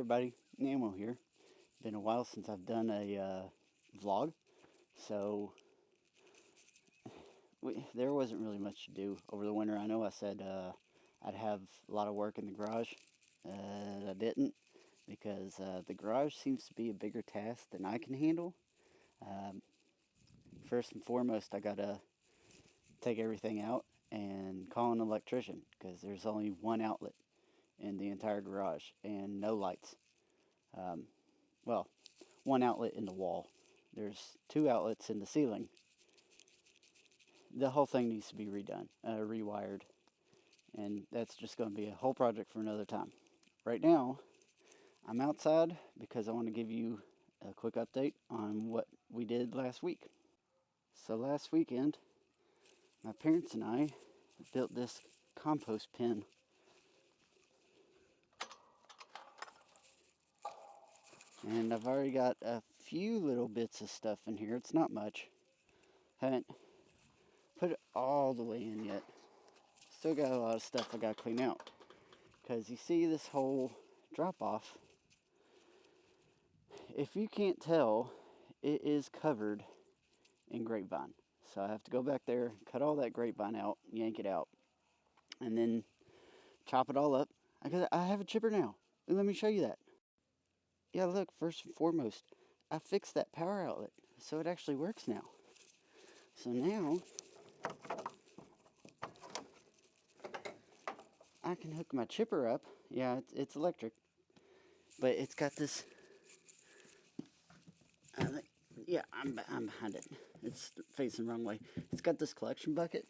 everybody, Namo here. Been a while since I've done a vlog, so there wasn't really much to do over the winter. I know I said I'd have a lot of work in the garage. I didn't, because the garage seems to be a bigger task than I can handle. First and foremost, I gotta take everything out and call an electrician, because there's only one outlet in the entire garage and no lights. Well, one outlet in the wall. There's two outlets in the ceiling. The whole thing needs to be redone, rewired, and that's just going to be a whole project for another time. Right now, I'm outside because I want to give you a quick update on what we did last week. So last weekend, my parents and I built this compost pin. And I've already got a few little bits of stuff in here. It's not much. Haven't put it all the way in yet. Still got a lot of stuff I got to clean out. Because you see this whole drop off. If you can't tell, it is covered in grapevine. So I have to go back there, cut all that grapevine out, yank it out, and then chop it all up. I have a chipper now. Let me show you that. Yeah, look, first and foremost, I fixed that power outlet, so it actually works now. So now, I can hook my chipper up. Yeah, it's electric, but it's got this, yeah, I'm behind it. It's facing the wrong way. It's got this collection bucket.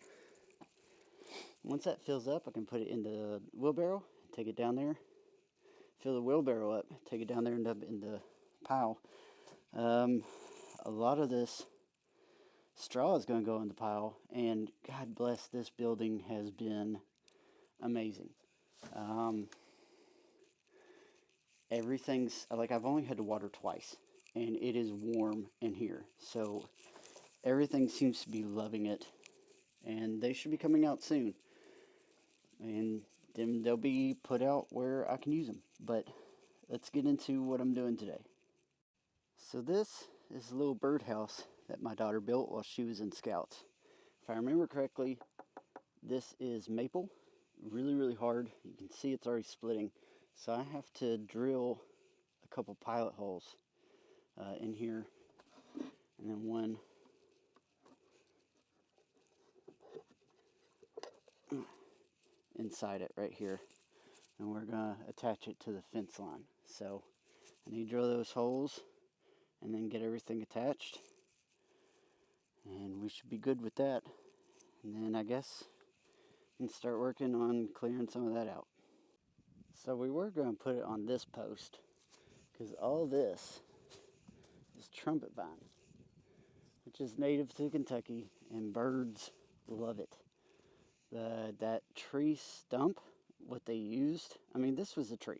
Once that fills up, I can put it in the wheelbarrow, take it down there, fill the wheelbarrow up, take it down there and dump it in the pile. A lot of this straw is going to go in the pile, and God bless, this building has been amazing. Everything's, like, I've only had to water twice, and it is warm in here, so everything seems to be loving it, and they should be coming out soon. And then they'll be put out where I can use them. But let's get into what I'm doing today. So this is a little birdhouse that my daughter built while she was in Scouts. If I remember correctly, this is maple. Really, really hard. You can see it's already splitting. So I have to drill a couple pilot holes in here. And then one inside it right here, and we're gonna attach it to the fence line. So I need to drill those holes and then get everything attached, and we should be good with that. And then I guess we can start working on clearing some of that out. So we were going to put it on this post, because all this is trumpet vine, which is native to Kentucky, and birds love it. That tree stump, what they used, I mean, this was a tree,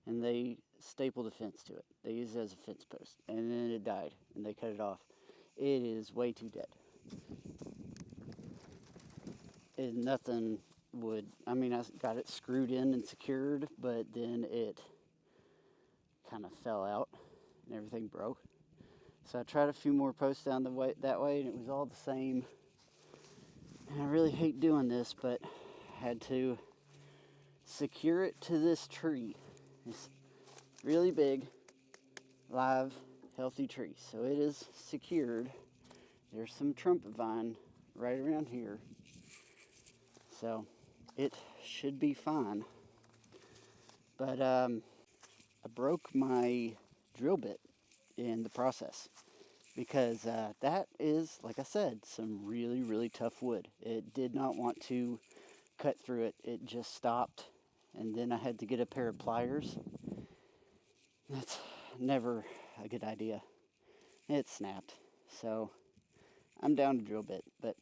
and they stapled a fence to it. They used it as a fence post, and then it died, and they cut it off. It is way too dead. Nothing would, I mean, I got it screwed in and secured, but then it kind of fell out, and everything broke. So I tried a few more posts down that way, and it was all the same. And I really hate doing this, but I had to secure it to this tree. It's really big, live, healthy tree. So it is secured. There's some trumpet vine right around here. So it should be fine. But I broke my drill bit in the process, because that is, like I said, some really, really tough wood. It did not want to cut through it. It just stopped, and then I had to get a pair of pliers. That's never a good idea. It snapped, so I'm down to drill bit. But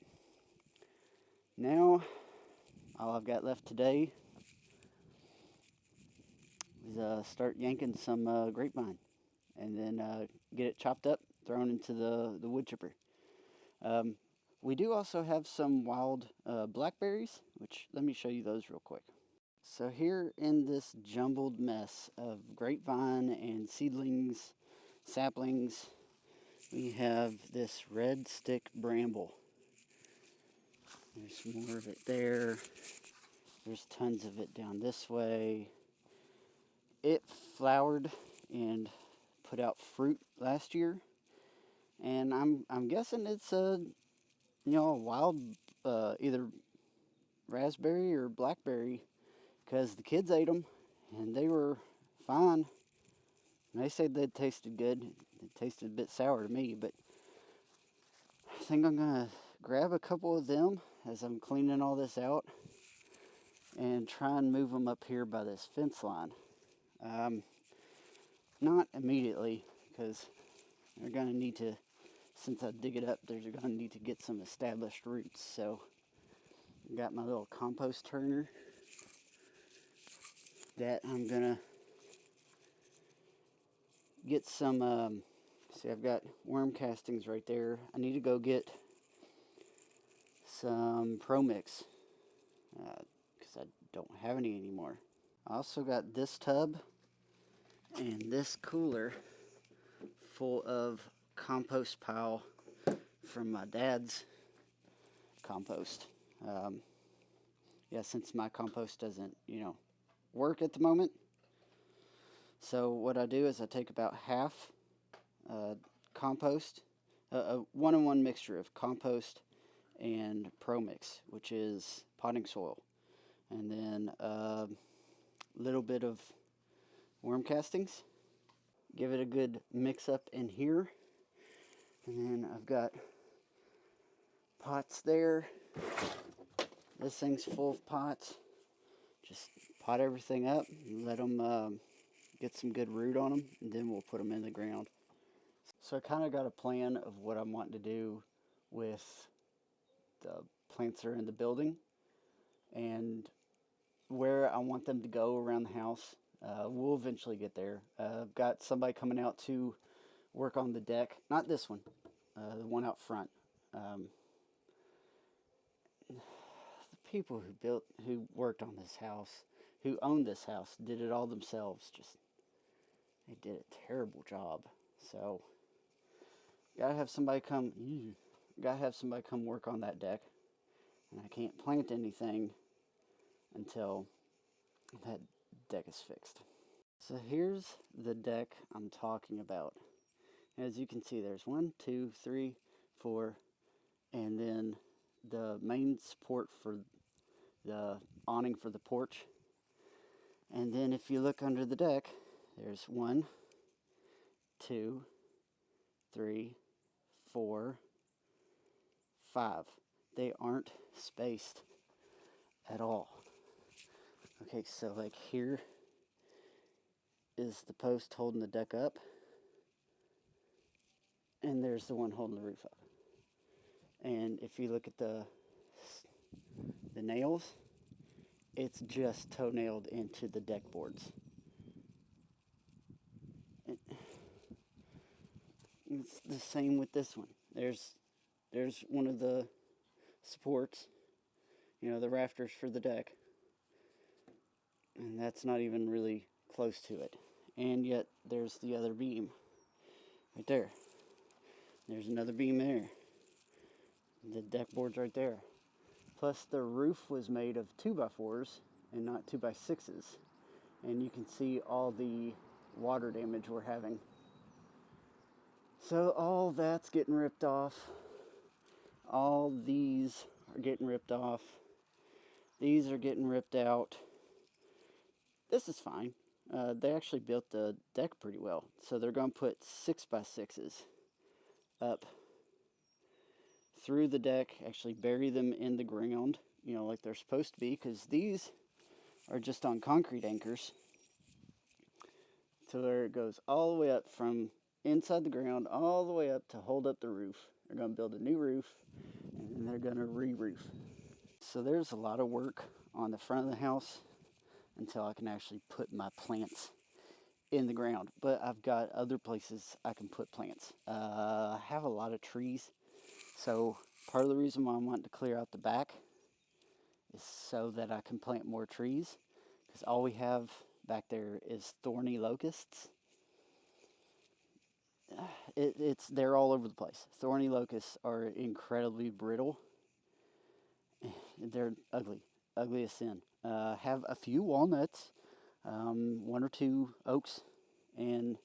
now, all I've got left today is start yanking some grapevine, and then get it chopped up, thrown into the wood chipper. We do also have some wild blackberries, which, let me show you those real quick. So here in this jumbled mess of grapevine and seedlings, saplings, we have this red stick bramble. There's more of it there. There's tons of it down this way. It flowered and put out fruit last year, and I'm guessing it's a wild either raspberry or blackberry, because the kids ate them and they were fine. They said they tasted good. It tasted a bit sour to me, but I think I'm gonna grab a couple of them as I'm cleaning all this out and try and move them up here by this fence line. Not immediately, because they're gonna need to, since I dig it up, they're gonna need to get some established roots. So I got my little compost turner that I'm gonna get some, see, I've got worm castings right there. I need to go get some Pro Mix, because I don't have any anymore. I also got this tub and this cooler full of compost pile from my dad's compost. Yeah, since my compost doesn't, work at the moment. So what I do is I take about half compost, a one-in-one mixture of compost and Pro Mix, which is potting soil, and then a little bit of worm castings. Give it a good mix up in here, and then I've got pots there. This thing's full of pots. Just pot everything up, let them get some good root on them, and then we'll put them in the ground. So I kind of got a plan of what I'm wanting to do with the plants that are in the building and where I want them to go around the house. We'll eventually get there. I've got somebody coming out to work on the deck. Not this one, the one out front. The people who worked on this house, who owned this house, did it all themselves. They did a terrible job. So, gotta have somebody come work on that deck. And I can't plant anything until that deck is fixed. So here's the deck I'm talking about. As you can see, there's 1, 2, 3, 4, and then the main support for the awning for the porch. And then if you look under the deck, there's 1, 2, 3, 4, 5. They aren't spaced at all. Okay, so like here is the post holding the deck up, and there's the one holding the roof up. And if you look at the nails, it's just toe-nailed into the deck boards. It's the same with this one. There's one of the supports, the rafters for the deck, and that's not even really close to it. And yet there's the other beam right there. There's another beam there. The deck board's right there. Plus the roof was made of 2x4s and not 2x6s. And you can see all the water damage we're having. So all that's getting ripped off. All these are getting ripped off. These are getting ripped out. This is fine. They actually built the deck pretty well. So they're going to put 6x6s up through the deck, actually bury them in the ground, like they're supposed to be, because these are just on concrete anchors. So there it goes all the way up from inside the ground, all the way up to hold up the roof. They're going to build a new roof, and then they're going to re-roof. So there's a lot of work on the front of the house until I can actually put my plants in the ground. But I've got other places I can put plants. I have a lot of trees. So part of the reason why I want to clear out the back is so that I can plant more trees. because all we have back there is thorny locusts. They're all over the place. Thorny locusts are incredibly brittle. They're ugly as sin. Have a few walnuts, one or two oaks, and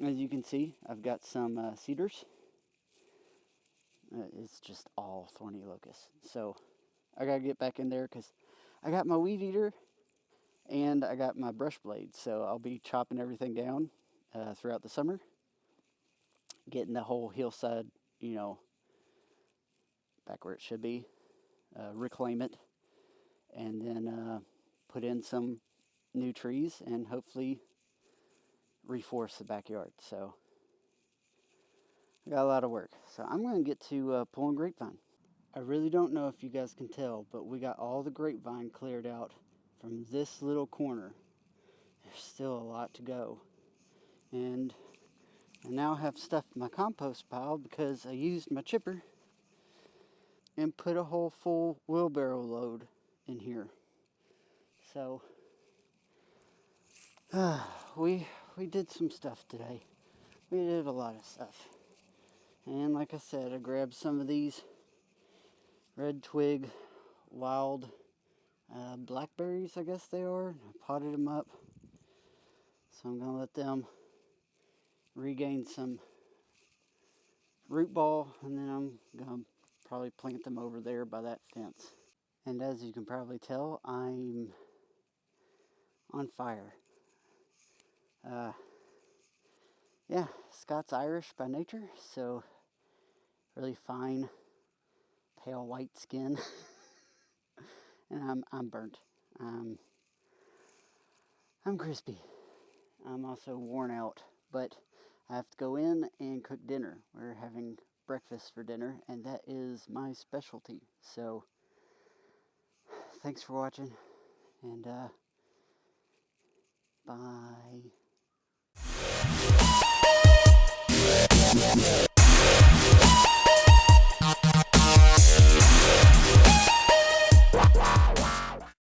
as you can see, I've got some cedars. It's just all thorny locusts. So I gotta get back in there because I got my weed eater and I got my brush blade. So I'll be chopping everything down throughout the summer, getting the whole hillside, back where it should be, reclaim it, and then put in some new trees and hopefully reforest the backyard. So I got a lot of work. So I'm going to get to pulling grapevine. I really don't know if you guys can tell, but we got all the grapevine cleared out from this little corner. There's still a lot to go. And I now have stuff in my compost pile because I used my chipper and put a whole full wheelbarrow load in here. So we did some stuff today. We did a lot of stuff. And like I said, I grabbed some of these red twig wild blackberries, I guess they are. I potted them up. So I'm going to let them regain some root ball, and then I'm going to probably plant them over there by that fence. And as you can probably tell, I'm on fire. Yeah, Scots Irish by nature, so really fine, pale white skin, and I'm burnt. I'm crispy. I'm also worn out, but I have to go in and cook dinner. We're having breakfast for dinner, and that is my specialty. So, thanks for watching, and bye.